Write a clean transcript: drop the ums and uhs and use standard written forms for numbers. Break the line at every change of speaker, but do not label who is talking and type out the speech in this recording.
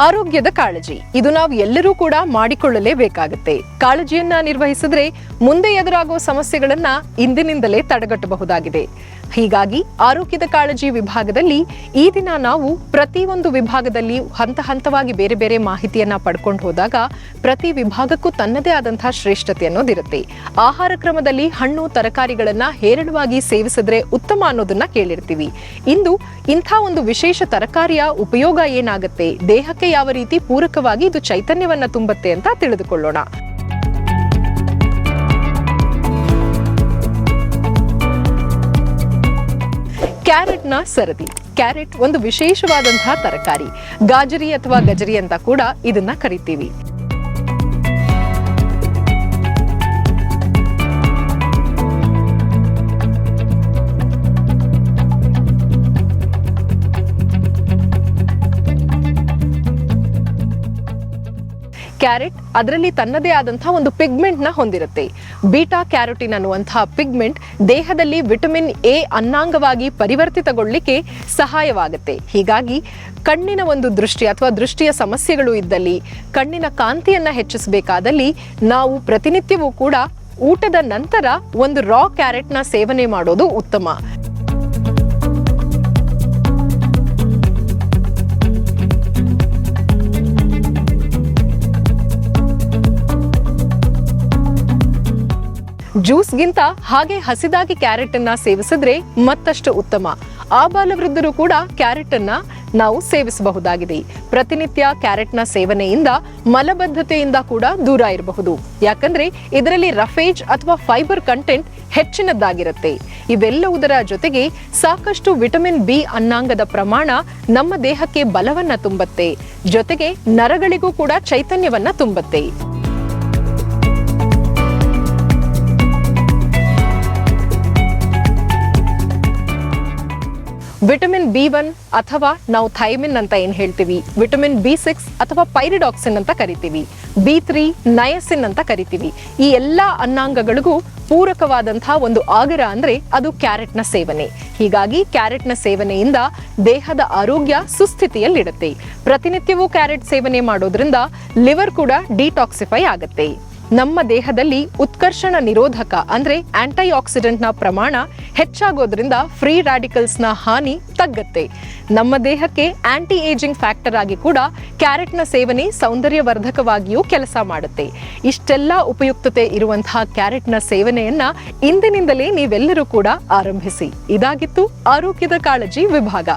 ಆರೋಗ್ಯದ ಕಾಳಜಿ ಇದು ನಾವು ಎಲ್ಲರೂ ಕೂಡ ಮಾಡಿಕೊಳ್ಳಲೇಬೇಕಾಗುತ್ತೆ. ಕಾಳಜಿಯನ್ನ ನಿರ್ವಹಿಸಿದ್ರೆ ಮುಂದೆ ಎದುರಾಗುವ ಸಮಸ್ಯೆಗಳನ್ನ ಇಂದಿನಿಂದಲೇ ತಡೆಗಟ್ಟಬಹುದಾಗಿದೆ. ಹೀಗಾಗಿ ಆರೋಗ್ಯದ ಕಾಳಜಿ ವಿಭಾಗದಲ್ಲಿ ಈ ದಿನ ನಾವು ಪ್ರತಿಯೊಂದು ವಿಭಾಗದಲ್ಲಿ ಹಂತ ಹಂತವಾಗಿ ಬೇರೆ ಬೇರೆ ಮಾಹಿತಿಯನ್ನ ಪಡ್ಕೊಂಡು ಹೋದಾಗ ಪ್ರತಿ ವಿಭಾಗಕ್ಕೂ ತನ್ನದೇ ಆದಂತಹ ಶ್ರೇಷ್ಠತೆ ಅನ್ನೋದಿರುತ್ತೆ. ಆಹಾರ ಕ್ರಮದಲ್ಲಿ ಹಣ್ಣು ತರಕಾರಿಗಳನ್ನ ಹೇರಳವಾಗಿ ಸೇವಿಸಿದ್ರೆ ಉತ್ತಮ ಅನ್ನೋದನ್ನ ಕೇಳಿರ್ತೀವಿ. ಇಂದು ಇಂಥ ಒಂದು ವಿಶೇಷ ತರಕಾರಿಯ ಉಪಯೋಗ ಏನಾಗುತ್ತೆ, ದೇಹಕ್ಕೆ ಯಾವ ರೀತಿ ಪೂರಕವಾಗಿ ಇದು ಚೈತನ್ಯವನ್ನ ತುಂಬುತ್ತೆ ಅಂತ ತಿಳಿದುಕೊಳ್ಳೋಣ. ಕ್ಯಾರೆಟ್ನ ಸರದಿ. ಕ್ಯಾರೆಟ್ ಒಂದು ವಿಶೇಷವಾದಂತಹ ತರಕಾರಿ. ಗಾಜರಿ ಅಥವಾ ಗಜರಿ ಅಂತ ಕೂಡ ಇದನ್ನ ಕರಿತೀವಿ. ಕ್ಯಾರೆಟ್ ಅದರಲ್ಲಿ ತನ್ನದೇ ಆದಂತಹ ಒಂದು ಪಿಗ್ಮೆಂಟ್ ನ ಹೊಂದಿರುತ್ತೆ. ಬೀಟಾ ಕ್ಯಾರೋಟಿನ್ ಅನ್ನುವಂತಹ ಪಿಗ್ಮೆಂಟ್ ದೇಹದಲ್ಲಿ ವಿಟಮಿನ್ ಎ ಅನ್ನಾಂಗವಾಗಿ ಪರಿವರ್ತಿತಗೊಳ್ಳಿಕ್ಕೆ ಸಹಾಯವಾಗುತ್ತೆ. ಹೀಗಾಗಿ ಕಣ್ಣಿನ ಒಂದು ದೃಷ್ಟಿ ಅಥವಾ ದೃಷ್ಟಿಯ ಸಮಸ್ಯೆಗಳು ಇದ್ದಲ್ಲಿ, ಕಣ್ಣಿನ ಕಾಂತಿಯನ್ನ ಹೆಚ್ಚಿಸಬೇಕಾದಲ್ಲಿ ನಾವು ಪ್ರತಿನಿತ್ಯವೂ ಕೂಡ ಊಟದ ನಂತರ ಒಂದು ರಾ ಕ್ಯಾರೆಟ್ ನ ಸೇವನೆ ಮಾಡೋದು ಉತ್ತಮ. ಜ್ಯೂಸ್ಗಿಂತ ಹಾಗೆ ಹಸಿದಾಗಿ ಕ್ಯಾರೆಟ್ ಅನ್ನ ಸೇವಿಸಿದ್ರೆ ಮತ್ತಷ್ಟು ಉತ್ತಮ. ಆಬಾಲವೃದ್ಧರು ಕೂಡ ಕ್ಯಾರೆಟ್ ಅನ್ನ ನಾವು ಸೇವಿಸಬಹುದಾಗಿದೆ. ಪ್ರತಿನಿತ್ಯ ಕ್ಯಾರೆಟ್ನ ಸೇವನೆಯಿಂದ ಮಲಬದ್ಧತೆಯಿಂದ ಕೂಡ ದೂರ ಇರಬಹುದು. ಯಾಕಂದ್ರೆ ಇದರಲ್ಲಿ ರಫೇಜ್ ಅಥವಾ ಫೈಬರ್ ಕಂಟೆಂಟ್ ಹೆಚ್ಚಿನದ್ದಾಗಿರುತ್ತೆ. ಇವೆಲ್ಲವುದರ ಜೊತೆಗೆ ಸಾಕಷ್ಟು ವಿಟಮಿನ್ ಬಿ ಅನ್ನಾಂಗದ ಪ್ರಮಾಣ ನಮ್ಮ ದೇಹಕ್ಕೆ ಬಲವನ್ನ ತುಂಬುತ್ತೆ. ಜೊತೆಗೆ ನರಗಳಿಗೂ ಕೂಡ ಚೈತನ್ಯವನ್ನ ತುಂಬುತ್ತೆ. ವಿಟಮಿನ್ ಬಿ1 ಅಥವಾ ನಾವು ಥೈಮಿನ್ ಅಂತ ಏನ್ ಹೇಳ್ತೀವಿ, ವಿಟಮಿನ್ ಬಿ6 ಅಥವಾ ಪೈರಿಡಾಕ್ಸಿನ್ ಅಂತ ಕರಿತೀವಿ, ಬಿ3 ನಯಸಿನ್ ಅಂತ ಕರಿತೀವಿ. ಈ ಎಲ್ಲಾ ಅನ್ನಾಂಗಗಳಿಗೂ ಪೂರಕವಾದಂತಹ ಒಂದು ಆಗರ ಅಂದ್ರೆ ಅದು ಕ್ಯಾರೆಟ್ನ ಸೇವನೆ. ಹೀಗಾಗಿ ಕ್ಯಾರೆಟ್ನ ಸೇವನೆಯಿಂದ ದೇಹದ ಆರೋಗ್ಯ ಸುಸ್ಥಿತಿಯಲ್ಲಿಡುತ್ತೆ. ಪ್ರತಿನಿತ್ಯವೂ ಕ್ಯಾರೆಟ್ ಸೇವನೆ ಮಾಡೋದ್ರಿಂದ ಲಿವರ್ ಕೂಡ ಡಿಟಾಕ್ಸಿಫೈ ಆಗುತ್ತೆ. ನಮ್ಮ ದೇಹದಲ್ಲಿ ಉತ್ಕರ್ಷಣ ನಿರೋಧಕ ಅಂದ್ರೆ ಆಂಟಿ ಆಕ್ಸಿಡೆಂಟ್ ನ ಪ್ರಮಾಣ ಹೆಚ್ಚಾಗೋದ್ರಿಂದ ಫ್ರೀ ರಾಡಿಕಲ್ಸ್ ನ ಹಾನಿ ತಗ್ಗತ್ತೆ. ನಮ್ಮ ದೇಹಕ್ಕೆ ಆಂಟಿ ಏಜಿಂಗ್ ಫ್ಯಾಕ್ಟರ್ ಆಗಿ ಕೂಡ ಕ್ಯಾರೆಟ್ ನ ಸೇವನೆ ಸೌಂದರ್ಯವರ್ಧಕವಾಗಿಯೂ ಕೆಲಸ ಮಾಡುತ್ತೆ. ಇಷ್ಟೆಲ್ಲ ಉಪಯುಕ್ತತೆ ಇರುವಂತಹ ಕ್ಯಾರೆಟ್ ನ ಸೇವನೆಯನ್ನ ಇಂದಿನಿಂದಲೇ ನೀವೆಲ್ಲರೂ ಕೂಡ ಆರಂಭಿಸಿ. ಇದಾಗಿತ್ತು ಆರೋಗ್ಯದ ಕಾಳಜಿ ವಿಭಾಗ.